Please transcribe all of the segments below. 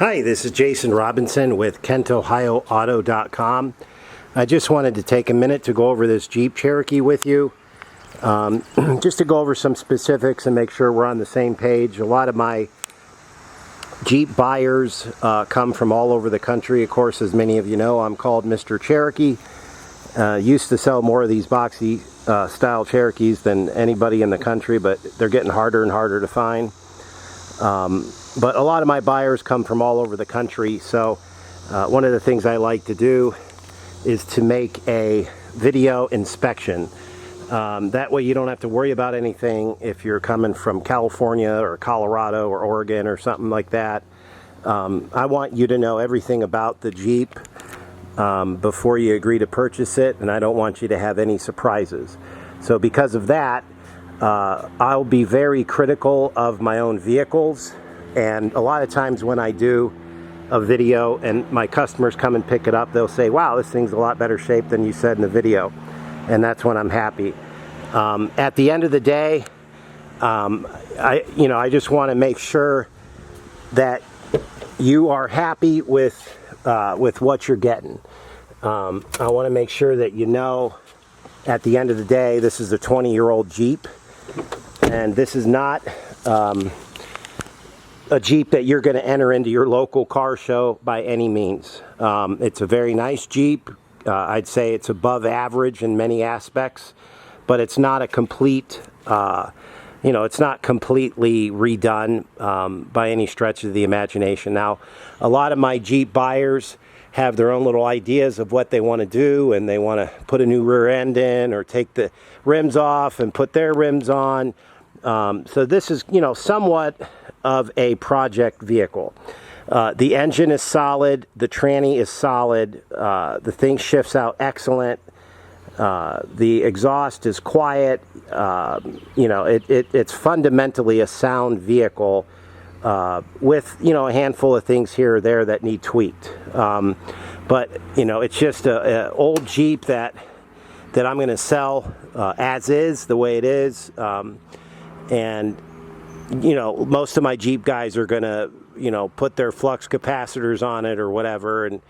Hi, this is Jason Robinson with KentOhioAuto.com. I just wanted to take a minute to go over this Jeep Cherokee with you, just to go over some specifics and make sure we're on the same page. A lot of my Jeep buyers come from all over the country. Of course, as many of you know, I'm called Mr. Cherokee. Used to sell more of these boxy style Cherokees than anybody in the country, but they're getting harder and harder to find. But a lot of my buyers come from all over the country, so one of the things I like to do is to make a video inspection. That way you don't have to worry about anything if you're coming from California or Colorado or Oregon or something like that. I want you to know everything about the Jeep before you agree to purchase it, and I don't want you to have any surprises. So because of that, I'll be very critical of my own vehicles, and a lot of times when I do a video and my customers come and pick it up, they'll say, wow, this thing's a lot better shape than you said in the video, and that's when I'm happy. At the end of the day, I just want to make sure that you are happy with what you're getting. I want to make sure that you know at the end of the day, this is a 20-year-old Jeep, and this is not a Jeep that you're going to enter into your local car show by any means. It's a very nice Jeep. I'd say it's above average in many aspects, but it's not a complete, it's not completely redone by any stretch of the imagination. Now, a lot of my Jeep buyers have their own little ideas of what they want to do, and they want to put a new rear end in or take the rims off and put their rims on. So this is, somewhat of a project vehicle. The engine is solid, the tranny is solid, the thing shifts out excellent, the exhaust is quiet, it's fundamentally a sound vehicle with, a handful of things here or there that need tweaked. But, it's just an old Jeep that I'm going to sell as is, the way it is. And most of my Jeep guys are going to, put their flux capacitors on it or whatever and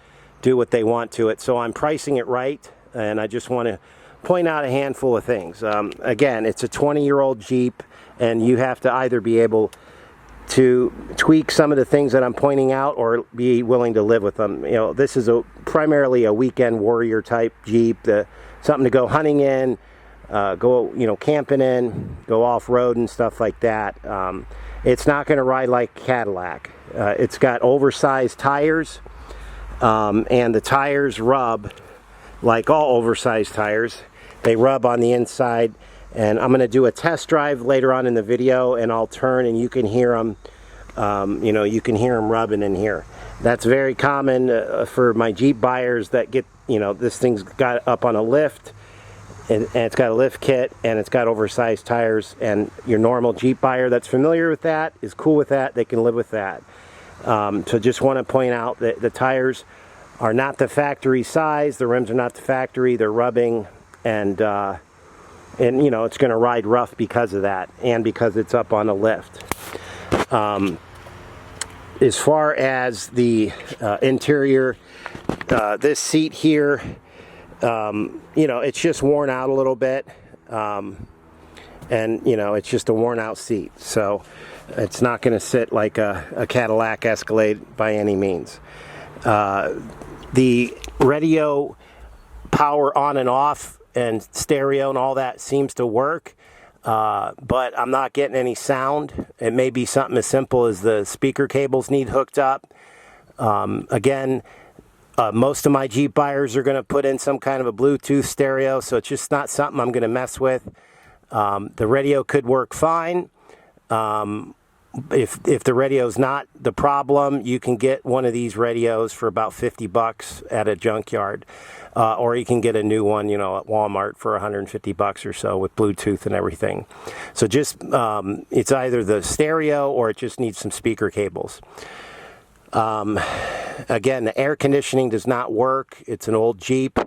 do what they want to it. So I'm pricing it right, and I just want to point out a handful of things. Again, it's a 20-year-old Jeep, and you have to either be able to tweak some of the things that I'm pointing out or be willing to live with them. This is primarily a weekend warrior type Jeep, something to go hunting in, go camping in, go off-road and stuff like that. It's not going to ride like Cadillac. It's got oversized tires, and the tires rub like all oversized tires. They rub on the inside, and I'm going to do a test drive later on in the video, and I'll turn and you can hear them. You can hear them rubbing in here. That's very common for my Jeep buyers that get, this thing's got up on a lift, and it's got a lift kit, and it's got oversized tires, and your normal Jeep buyer that's familiar with that is cool with that. They can live with that. So just want to point out that the tires are not the factory size, the rims are not the factory, they're rubbing, and it's going to ride rough because of that, and because it's up on a lift. As far as the interior, this seat here, it's just worn out a little bit, and it's just a worn out seat, so it's not going to sit like a Cadillac Escalade by any means. The radio power on and off and stereo and all that seems to work, but I'm not getting any sound. It may be something as simple as the speaker cables need hooked up. Again, most of my Jeep buyers are going to put in some kind of a Bluetooth stereo, so it's just not something I'm going to mess with. The radio could work fine. If the radio's not the problem, you can get one of these radios for about $50 at a junkyard, or you can get a new one, at Walmart for $150 or so with Bluetooth and everything. So just it's either the stereo or it just needs some speaker cables. Again, the air conditioning does not work. It's an old Jeep.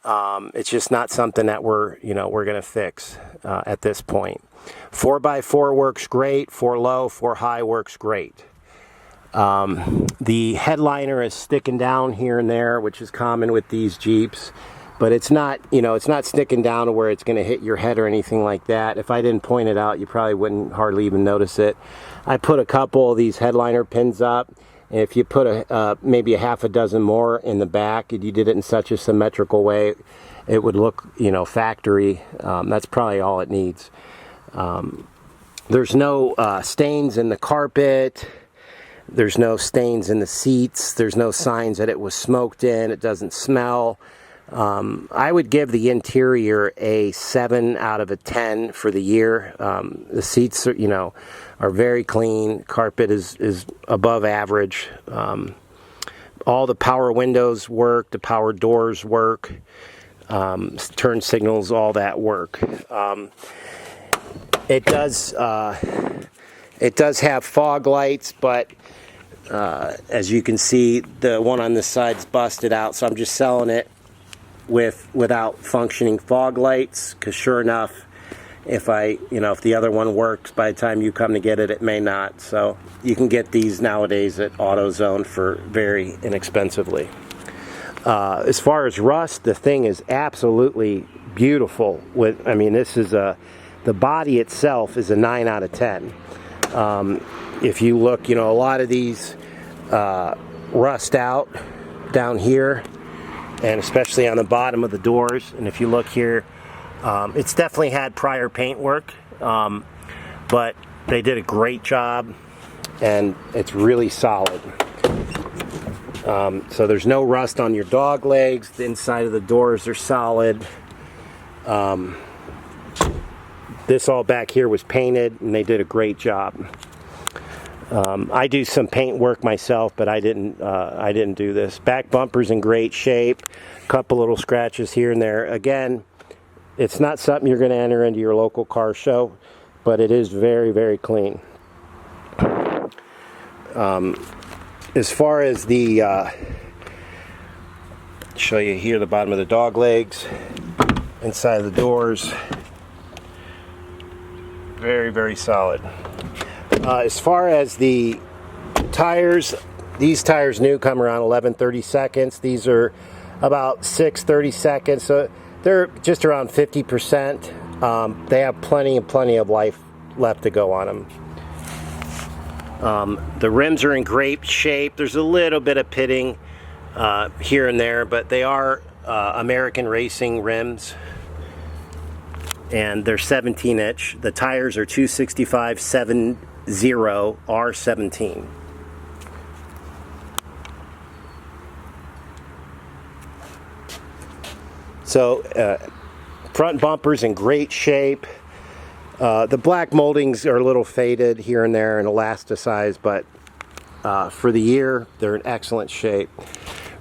It's just not something that we're going to fix at this point. 4x4 works great. 4 low, 4 high works great. The headliner is sticking down here and there, which is common with these Jeeps, but it's not, you know, it's not sticking down to where it's going to hit your head or anything like that. If I didn't point it out, you probably wouldn't hardly even notice it. I put a couple of these headliner pins up, and if you put maybe a half a dozen more in the back, and you did it in such a symmetrical way, it would look, you know, factory. That's probably all it needs. There's no stains in the carpet. There's no stains in the seats. There's no signs that it was smoked in. It doesn't smell. I would give the interior a 7 out of a 10 for the year. The seats are, you know, are very clean. Carpet is above average. All the power windows work. The power doors work. Turn signals, all that work. It does have fog lights, but as you can see, the one on this side's busted out, so I'm just selling it without functioning fog lights, because sure enough, if the other one works, by the time you come to get it, it may not. So you can get these nowadays at AutoZone for very inexpensively. As far as rust, the thing is absolutely beautiful. This is the body itself is a 9 out of 10. If you look, a lot of these rust out down here, and especially on the bottom of the doors. And if you look here, it's definitely had prior paint work, but they did a great job, and it's really solid. So there's no rust on your dog legs. The inside of the doors are solid. This all back here was painted, and they did a great job. I do some paint work myself, but I didn't do this. Back bumper's in great shape. Couple little scratches here and there. Again, it's not something you're going to enter into your local car show, but it is very, very clean. As far as the show you here the bottom of the dog legs, inside of the doors, very, very solid. As far as the tires, these tires new come around 11/32. These are about 6/32, so they're just around 50%. They have plenty of life left to go on them. The rims are in great shape. There's a little bit of pitting here and there, but they are American Racing rims, and they're 17-inch. The tires are 265/70 R17. So front bumper's in great shape. The black moldings are a little faded here and there and elasticized, but for the year, they're in excellent shape.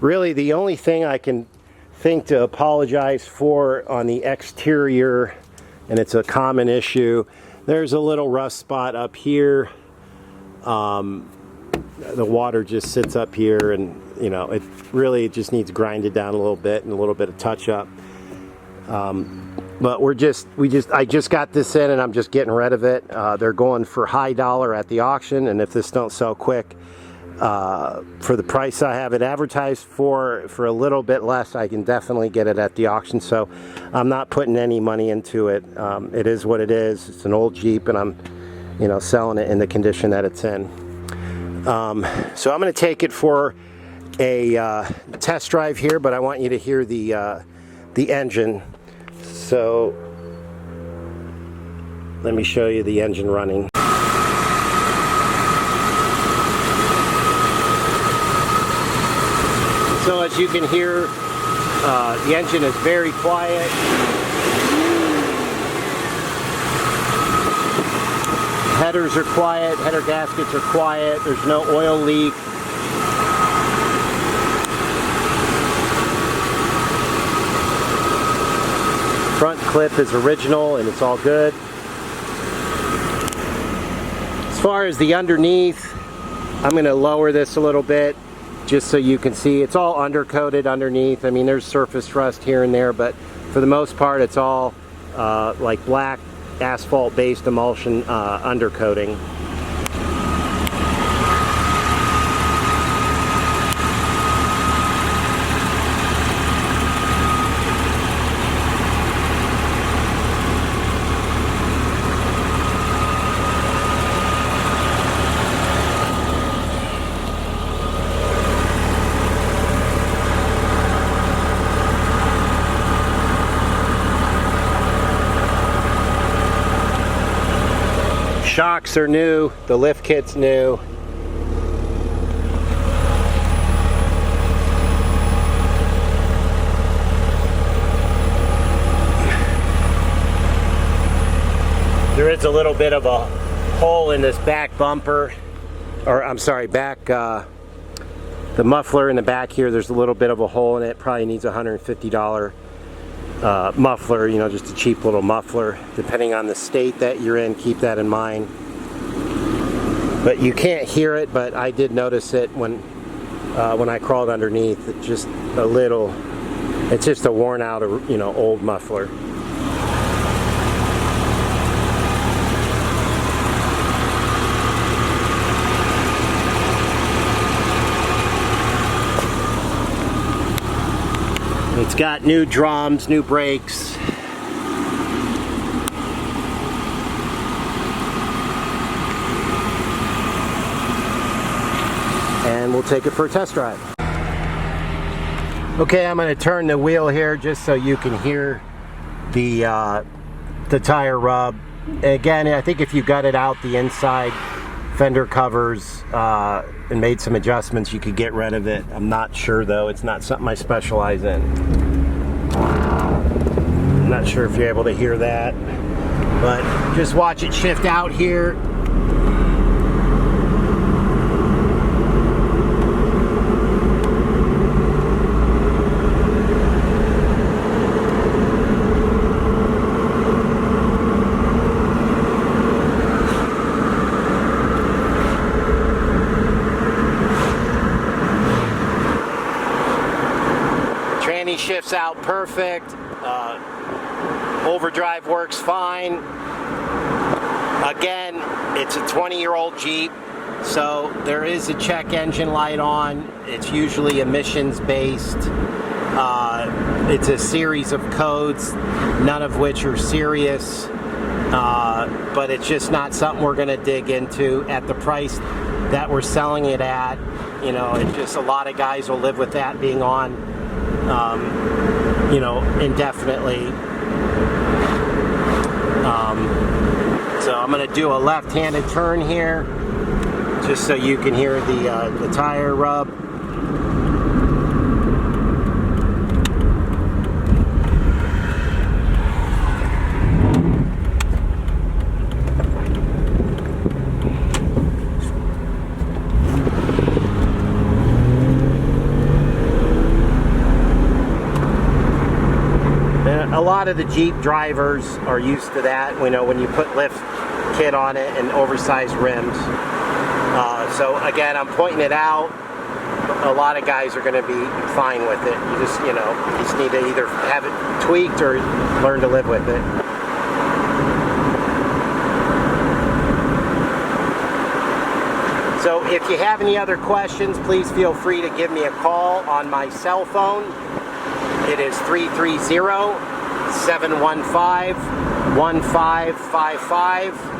Really, the only thing I can think to apologize for on the exterior, and it's a common issue, there's a little rust spot up here. The water just sits up here, and it really just needs grinded down a little bit and a little bit of touch up. But I just got this in, and I'm just getting rid of it. They're going for high dollar at the auction, and if this don't sell quick, for the price I have it advertised for a little bit less, I can definitely get it at the auction. So I'm not putting any money into it. It is what it is. It's an old Jeep, and I'm selling it in the condition that it's in. So I'm going to take it for a test drive here, but I want you to hear the engine. So let me show you the engine running. So as you can hear, the engine is very quiet. Headers are quiet, header gaskets are quiet, there's no oil leak. Front clip is original and it's all good. As far as the underneath, I'm going to lower this a little bit just so you can see. It's all undercoated underneath. I mean, there's surface rust here and there, but for the most part it's all like black asphalt based emulsion undercoating. shocks are new, the lift kit's new. There is a little bit of a hole in this back bumper, or I'm sorry, the muffler in the back here. There's a little bit of a hole in it. Probably needs a $150 muffler, you know, just a cheap little muffler. Depending on the state that you're in, keep that in mind. But you can't hear it, but I did notice it when I crawled underneath. It's just a little, it's just a worn out, you know, old muffler. It's got new drums, new brakes. And we'll take it for a test drive. Okay, I'm going to turn the wheel here just so you can hear the tire rub. Again, I think if you gutted out the inside fender covers and made some adjustments, you could get rid of it. I'm not sure though. It's not something I specialize in. I'm not sure if you're able to hear that, but just watch it shift out here. Tranny shifts out perfect. Overdrive works fine. Again, it's a 20-year-old Jeep, so there is a check engine light on. It's usually emissions based. It's a series of codes, none of which are serious, but it's just not something we're going to dig into at the price that we're selling it at. You know, it's just a lot of guys will live with that being on, you know, indefinitely. So I'm going to do a left-handed turn here, just so you can hear the tire rub. A lot of the Jeep drivers are used to that, you know, when you put lift kit on it and oversized rims. So again, I'm pointing it out. A lot of guys are going to be fine with it. You just, you know, you just need to either have it tweaked or learn to live with it. So if you have any other questions, please feel free to give me a call on my cell phone. It is 330-715-1555.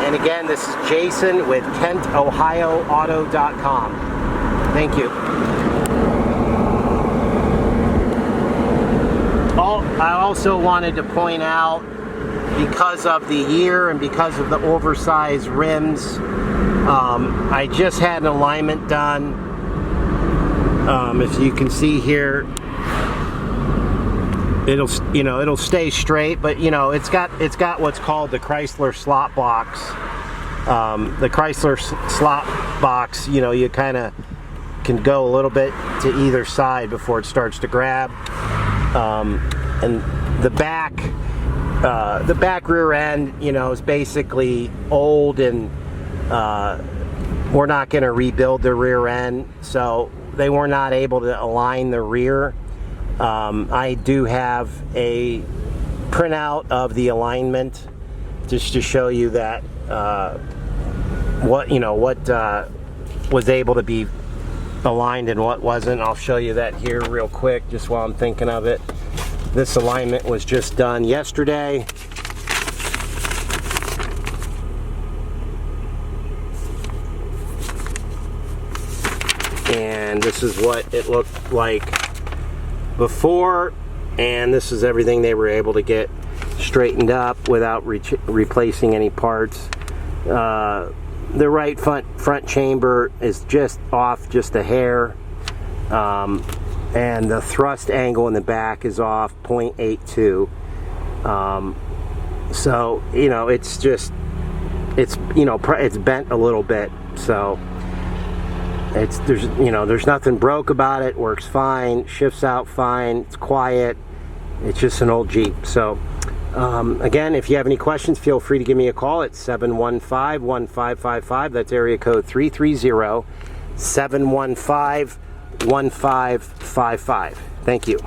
And again, this is Jason with KentOhioAuto.com. Thank you. I also wanted to point out, because of the year and because of the oversized rims, I just had an alignment done. If you can see here, it'll stay straight, but you know, it's got what's called the Chrysler slot box. The Chrysler slot box, you know, you kind of can go a little bit to either side before it starts to grab. And the back rear end, you know, is basically old, and we're not going to rebuild the rear end, so they were not able to align the rear. I do have a printout of the alignment just to show you that what was able to be aligned and what wasn't. I'll show you that here real quick just while I'm thinking of it. This alignment was just done yesterday. And this is what it looked like before, and this is everything they were able to get straightened up without replacing any parts. The right front chamber is just off just a hair, and the thrust angle in the back is off 0.82. So you know, it's bent a little bit. So there's nothing broke about it. Works fine, shifts out fine, it's quiet. It's just an old Jeep. So again, if you have any questions, feel free to give me a call at 715-1555. That's area code 330-715-1555. Thank you.